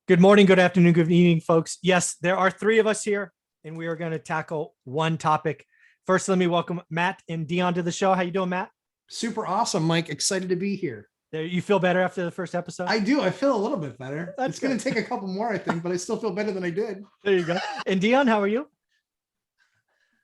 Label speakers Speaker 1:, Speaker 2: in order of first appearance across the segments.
Speaker 1: Good morning, good afternoon, good evening, folks. Yes, there are three of us here, and we are going to tackle one topic. First, let me welcome Matt and Dion to the show. How you doing, Matt?
Speaker 2: Super awesome, Mike. Excited to be here.
Speaker 1: There, you feel better after the first episode?
Speaker 2: I do. I feel a little bit better.
Speaker 1: That's
Speaker 2: It's going to take a couple more, I think, but I still feel better than I did.
Speaker 1: There you go. And Dion, how are you?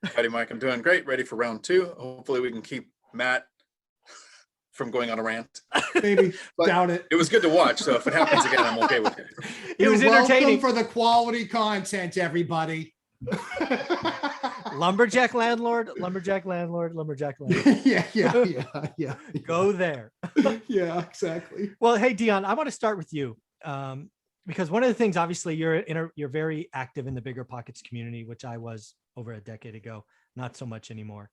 Speaker 3: Howdy, Mike. I'm doing great. Ready for round two. Hopefully we can keep Matt from going on a rant.
Speaker 2: Maybe. Doubt it.
Speaker 3: It was good to watch. So if it happens again, I'm okay with it.
Speaker 1: It was entertaining.
Speaker 2: For the quality content, everybody.
Speaker 1: Lumberjack landlord, lumberjack landlord, lumberjack landlord.
Speaker 2: Yeah.
Speaker 1: Go there.
Speaker 2: Yeah, exactly.
Speaker 1: Well, hey, Dion, I want to start with you. Because one of the things, obviously, you're very active in the Bigger Pockets community, which I was over a decade ago, not so much anymore.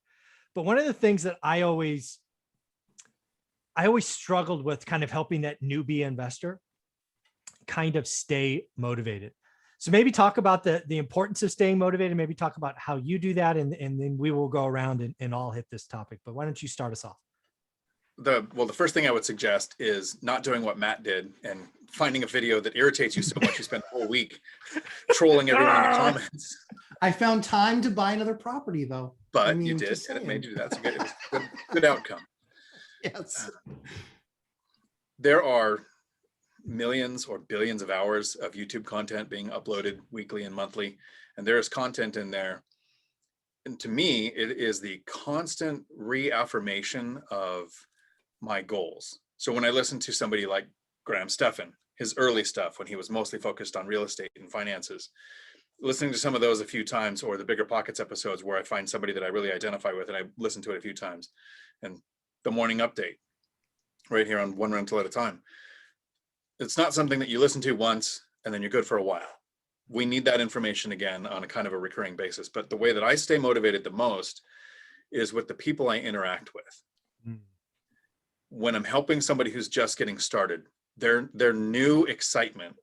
Speaker 1: But one of the things that I always struggled with kind of helping that newbie investor kind of stay motivated. So maybe talk about the importance of staying motivated, maybe talk about how you do that, and then we will go around and all hit this topic. But why don't you start us off?
Speaker 3: The first thing I would suggest is not doing what Matt did and finding a video that irritates you so much you spend the whole week trolling everyone in the comments.
Speaker 2: I found time to buy another property, though.
Speaker 3: But you did, and it made you do that. So it was a good outcome.
Speaker 2: Yes.
Speaker 3: There are millions or billions of hours of YouTube content being uploaded weekly and monthly, and there is content in there. And to me, it is the constant reaffirmation of my goals. So when I listen to somebody like Graham Stephan, his early stuff when he was mostly focused on real estate and finances, listening to some of those a few times, or the Bigger Pockets episodes where I find somebody that I really identify with and I listen to it a few times, and the morning update right here on One Rental at a Time. It's not something that you listen to once and then you're good for a while. We need that information again on a kind of a recurring basis. But the way that I stay motivated the most is with the people I interact with. Mm. When I'm helping somebody who's just getting started, their new excitement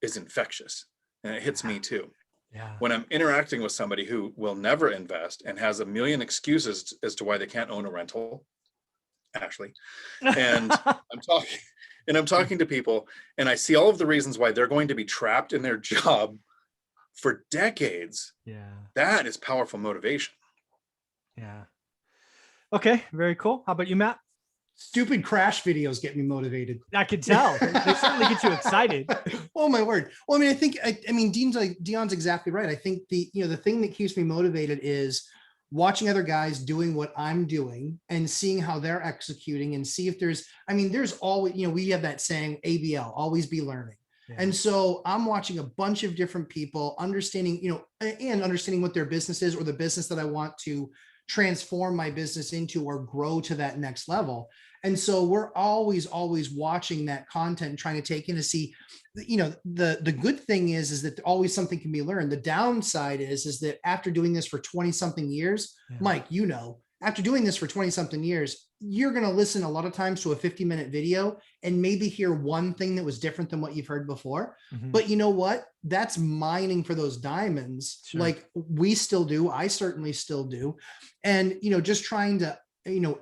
Speaker 3: is infectious, and it hits me too.
Speaker 1: Yeah.
Speaker 3: When I'm interacting with somebody who will never invest and has a million excuses as to why they can't own a rental, Ashley, and I'm talking to people and I see all of the reasons why they're going to be trapped in their job for decades.
Speaker 1: Yeah.
Speaker 3: That is powerful motivation.
Speaker 1: Yeah. Okay. Very cool. How about you, Matt?
Speaker 2: Stupid crash videos get me motivated.
Speaker 1: I can tell. They certainly get you excited.
Speaker 2: Oh my word. Well, I mean, Dion's exactly right. I think the thing that keeps me motivated is watching other guys doing what I'm doing and seeing how they're executing, and see if there's always, we have that saying, ABL, always be learning. Yeah. And so I'm watching a bunch of different people, understanding what their business is, or the business that I want to transform my business into or grow to that next level. And so we're always watching that content and trying to take in to see, the good thing is that always something can be learned. The downside is that after doing this for 20 something years, yeah. Mike, after doing this for 20 something years, you're going to listen a lot of times to a 50-minute video and maybe hear one thing that was different than what you've heard before. Mm-hmm. But you know what? That's mining for those diamonds. Sure. Like we still do. I certainly still do. And, just trying to,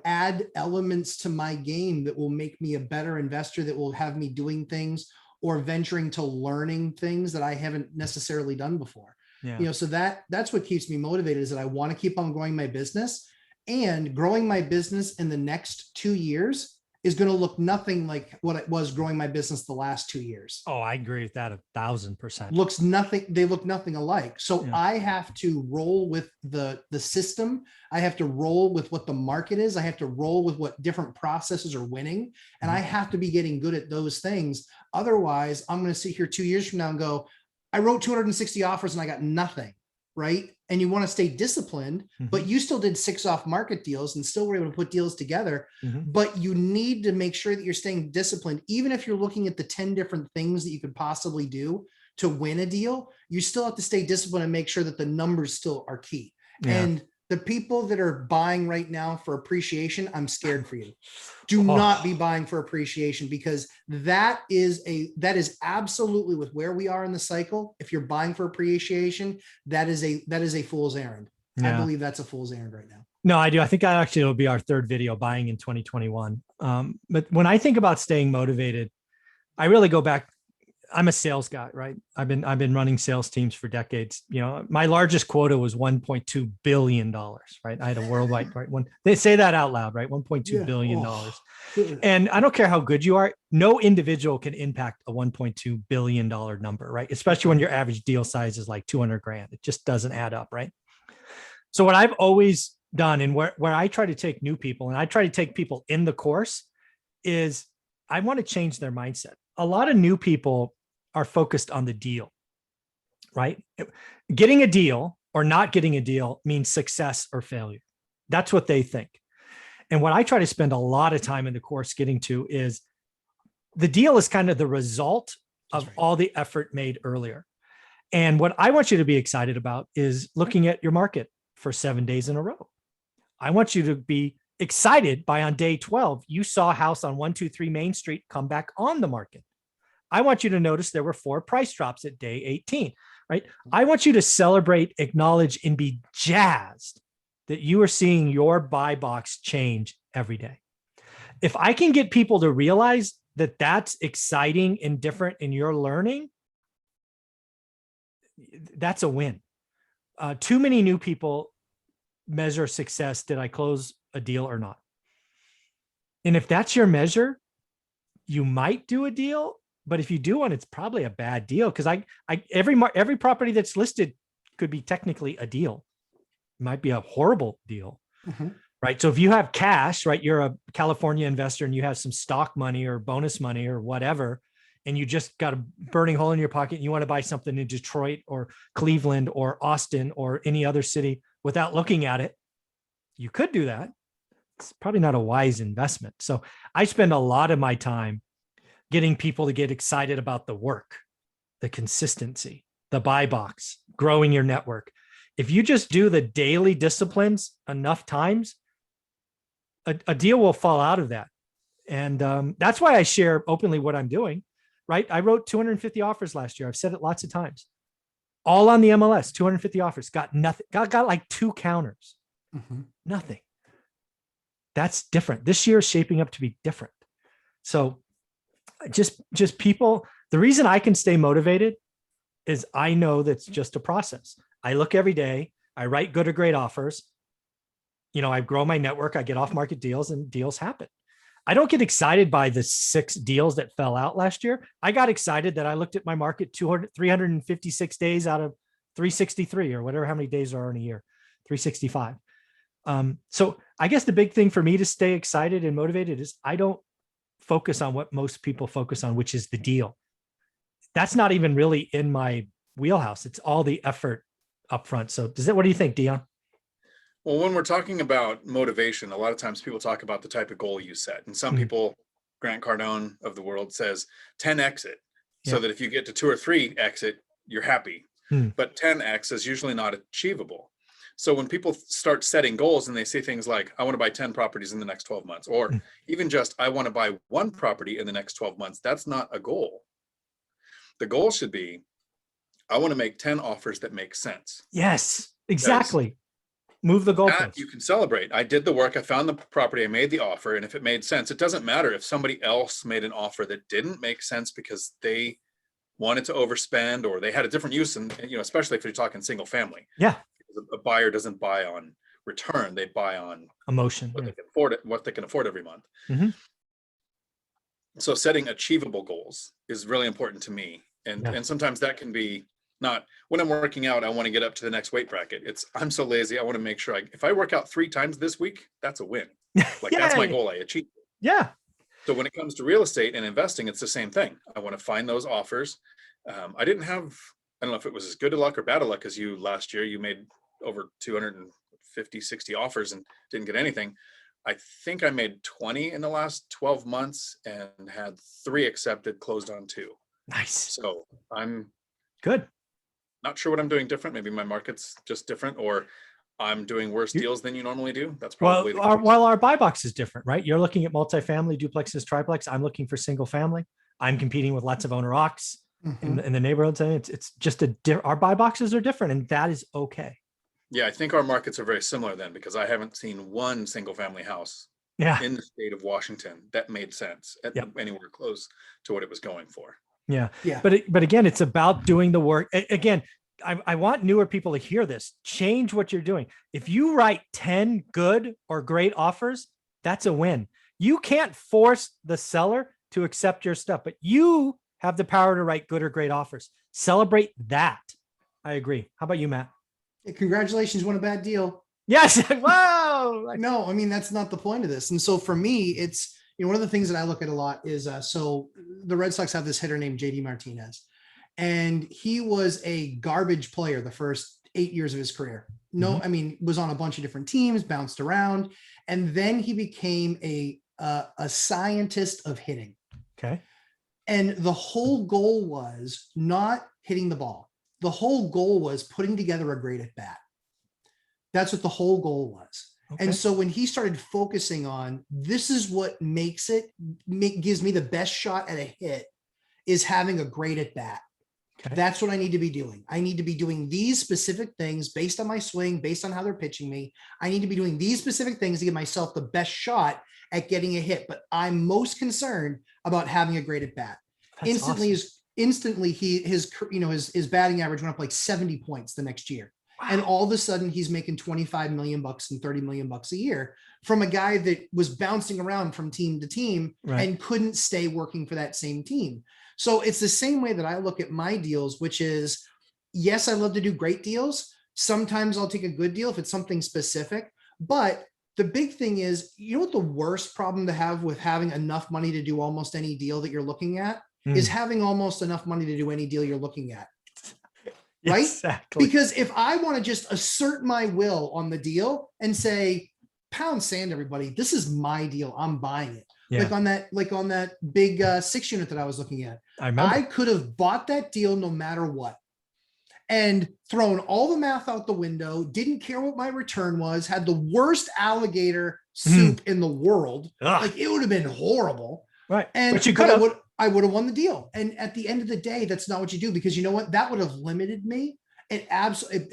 Speaker 2: add elements to my game that will make me a better investor, that will have me doing things or venturing to learning things that I haven't necessarily done before. Yeah. So that's what keeps me motivated, is that I want to keep on growing my business. And growing my business in the next 2 years is going to look nothing like what it was growing my business the last 2 years.
Speaker 1: Oh, I agree with that
Speaker 2: 1,000%. They look nothing alike. So yeah. I have to roll with the system. I have to roll with what the market is. I have to roll with what different processes are winning. And I have to be getting good at those things. Otherwise, I'm going to sit here 2 years from now and go, I wrote 260 offers and I got nothing. Right. And you want to stay disciplined, but you still did 6 off market deals and still were able to put deals together. But you need to make sure that you're staying disciplined. Even if you're looking at the 10 different things that you could possibly do to win a deal, you still have to stay disciplined and make sure that the numbers still are key. Yeah. And the people that are buying right now for appreciation, I'm scared for you. Do not be buying for appreciation, because that is absolutely with where we are in the cycle. If you're buying for appreciation, that is a fool's errand. Yeah. I believe that's a fool's errand right now.
Speaker 1: No, I do. I think that actually will be our third video, buying in 2021. But when I think about staying motivated, I really go back I'm a sales guy, right? I've been running sales teams for decades. You know, my largest quota was $1.2 billion, right? I had a worldwide, right? When they say that out loud, right? $1.2 billion.
Speaker 2: Oh.
Speaker 1: And I don't care how good you are, no individual can impact a $1.2 billion number, right? Especially when your average deal size is like 200 grand. It just doesn't add up, right? So what I've always done, and where I try to take new people, and I try to take people in the course, is I want to change their mindset. A lot of new people are focused on the deal, right? Getting a deal or not getting a deal means success or failure. That's what they think. And what I try to spend a lot of time in the course getting to is the deal is kind of the result of all the effort made earlier. And what I want you to be excited about is looking at your market for 7 days in a row. I want you to be excited by on day 12, you saw a house on 123 Main Street come back on the market. I want you to notice there were 4 price drops at day 18, right? I want you to celebrate, acknowledge, and be jazzed that you are seeing your buy box change every day. If I can get people to realize that that's exciting and different in your learning, that's a win. Too many new people measure success. Did I close a deal or not? And if that's your measure, you might do a deal. But if you do one, it's probably a bad deal, because every property that's listed could be technically a deal. It might be a horrible deal, right? So if you have cash, right, you're a California investor and you have some stock money or bonus money or whatever, and you just got a burning hole in your pocket and you want to buy something in Detroit or Cleveland or Austin or any other city without looking at it, you could do that. It's probably not a wise investment. So I spend a lot of my time getting people to get excited about the work, the consistency, the buy box, growing your network. If you just do the daily disciplines enough times, a deal will fall out of that. And that's why I share openly what I'm doing, right? I wrote 250 offers last year. I've said it lots of times. All on the MLS, 250 offers, got nothing, got like 2 counters, nothing. That's different. This year is shaping up to be different. So just people, the reason I can stay motivated is I know that's just a process. I look every day, I write good or great offers. You know, I grow my network, I get off market deals, and deals happen. I don't get excited by the 6 deals that fell out last year. I got excited that I looked at my market 356 days out of 363 or whatever, how many days are in a year, 365. So I guess the big thing for me to stay excited and motivated is I don't focus on what most people focus on, which is the deal. That's not even really in my wheelhouse. It's all the effort up front. So what do you think, Dion?
Speaker 3: Well, when we're talking about motivation, a lot of times people talk about the type of goal you set. And some people, Grant Cardone of the world, says 10x it, so that if you get to 2 or 3x it, you're happy. But 10x is usually not achievable. So when people start setting goals and they say things like, I want to buy 10 properties in the next 12 months, or even just, I want to buy 1 property in the next 12 months, that's not a goal. The goal should be, I want to make 10 offers that make sense.
Speaker 1: Yes, exactly. Move the goalpost.
Speaker 3: You can celebrate. I did the work. I found the property. I made the offer. And if it made sense, it doesn't matter if somebody else made an offer that didn't make sense because they wanted to overspend or they had a different use. And, you know, especially if you're talking single family.
Speaker 1: Yeah.
Speaker 3: A buyer doesn't buy on return. They buy on
Speaker 1: emotion,
Speaker 3: what they can afford it, what they can afford every month. So setting achievable goals is really important to me. And sometimes that can be not when I'm working out, I want to get up to the next weight bracket. It's I'm so lazy. I want to make sure if I work out 3 times this week, that's a win. Like that's my goal. I achieved it.
Speaker 1: Yeah.
Speaker 3: So when it comes to real estate and investing, it's the same thing. I want to find those offers. I don't know if it was as good a luck or bad a luck as you last year. You made over 250, 60 offers and didn't get anything. I think I made 20 in the last 12 months and had 3 accepted, closed on 2.
Speaker 1: Nice.
Speaker 3: So I'm
Speaker 1: good.
Speaker 3: Not sure what I'm doing different. Maybe my market's just different, or I'm doing worse deals than you normally do. That's probably
Speaker 1: our buy box is different, right? You're looking at multifamily, duplexes, triplex. I'm looking for single family. I'm competing with lots of owner occs in the neighborhoods. And it's just our buy boxes are different, and that is okay.
Speaker 3: Yeah, I think our markets are very similar then, because I haven't seen one single family house in the state of Washington that made sense at anywhere close to what it was going for.
Speaker 1: Yeah.
Speaker 2: Yeah.
Speaker 1: But again, it's about doing the work. Again, I want newer people to hear this. Change what you're doing. If you write 10 good or great offers, that's a win. You can't force the seller to accept your stuff, but you have the power to write good or great offers. Celebrate that. I agree. How about you, Matt?
Speaker 2: Congratulations, won a bad deal.
Speaker 1: Yes. Wow.
Speaker 2: No, I mean, that's not the point of this. And so for me, it's, one of the things that I look at a lot is, so the Red Sox have this hitter named JD Martinez, and he was a garbage player the first 8 years of his career. No, I mean, was on a bunch of different teams, bounced around, and then he became a scientist of hitting.
Speaker 1: Okay.
Speaker 2: And the whole goal was not hitting the ball. The whole goal was putting together a great at bat. That's what the whole goal was. Okay. And so when he started focusing on, this is what makes it, gives me the best shot at a hit, is having a great at bat. Okay. That's what I need to be doing. I need to be doing these specific things based on my swing, based on how they're pitching me. I need to be doing these specific things to give myself the best shot at getting a hit. But I'm most concerned about having a great at bat. Instantly, his batting average went up like 70 points the next year. Wow. And all of a sudden he's making 25 million bucks and 30 million bucks a year from a guy that was bouncing around from team to team, right, and couldn't stay working for that same team. So it's the same way that I look at my deals, which is, yes, I love to do great deals. Sometimes I'll take a good deal if it's something specific, but the big thing is, what the worst problem to have with having enough money to do almost any deal that you're looking at is having almost enough money to do any deal you're looking at. Right? Exactly. Because if I want to just assert my will on the deal and say, pound sand, everybody, this is my deal, I'm buying it. Yeah. Like on that big 6 unit that I was looking at, I could have bought that deal no matter what, and thrown all the math out the window, didn't care what my return was, had the worst alligator soup in the world. Ugh. Like, it would have been horrible. Right. But you could have. I would have won the deal. And at the end of the day, that's not what you do, because you know what? That would have limited me. It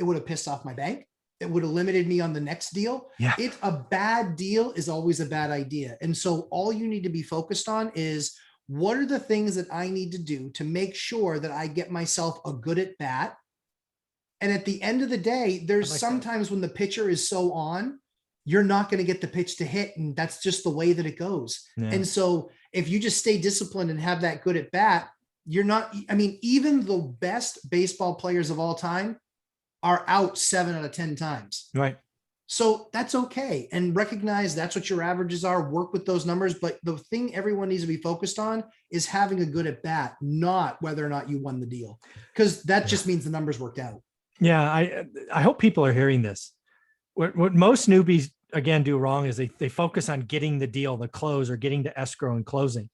Speaker 2: would have pissed off my bank. It would have limited me on the next deal. Yeah. A bad deal is always a bad idea. And so all you need to be focused on is, what are the things that I need to do to make sure that I get myself a good at bat? And at the end of the day, there's sometimes when the pitcher is so on, you're not going to get the pitch to hit. And that's just the way that it goes. Yeah. And so if you just stay disciplined and have that good at bat, you're not, I mean, even the best baseball players of all time are out 7 out of 10 times. Right. So that's okay. And recognize that's what your averages are, work with those numbers. But the thing everyone needs to be focused on is having a good at bat, not whether or not you won the deal, because that just means the numbers worked out. Yeah. I hope people are hearing this. What most newbies, again, do wrong is they focus on getting the deal, the close, or getting to escrow and closing.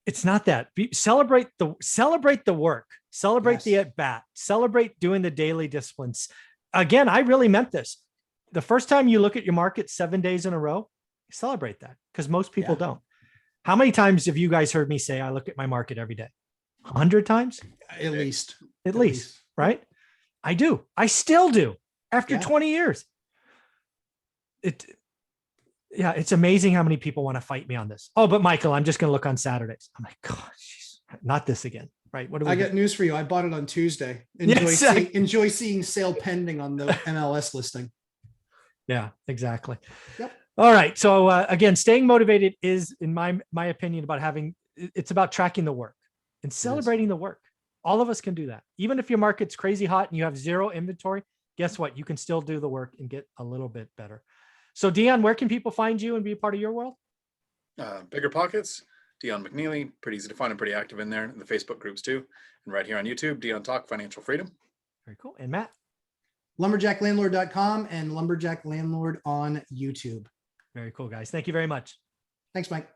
Speaker 2: It's not that. Celebrate the work, celebrate the at bat, celebrate doing the daily disciplines. Again, I really meant this. The first time you look at your market 7 days in a row, celebrate that, because most people don't. How many times have you guys heard me say I look at my market every day? 100 times? At least, right? I do. I still do after 20 years. It's amazing how many people want to fight me on this. Oh, but Michael, I'm just going to look on Saturdays. I'm like, gosh, not this again. Right. What do I got news for you. I bought it on Tuesday. Enjoy seeing sale pending on the MLS listing. Yeah, exactly. Yep. All right. So again, staying motivated is, in my opinion, it's about tracking the work and celebrating the work. All of us can do that. Even if your market's crazy hot and you have zero inventory, guess what? You can still do the work and get a little bit better. So Dion, where can people find you and be a part of your world? Bigger Pockets, Dion McNeely, pretty easy to find and pretty active in there, in the Facebook groups too. And right here on YouTube, Dion Talk Financial Freedom. Very cool. And Matt? Lumberjacklandlord.com and Lumberjack Landlord on YouTube. Very cool, guys. Thank you very much. Thanks, Mike.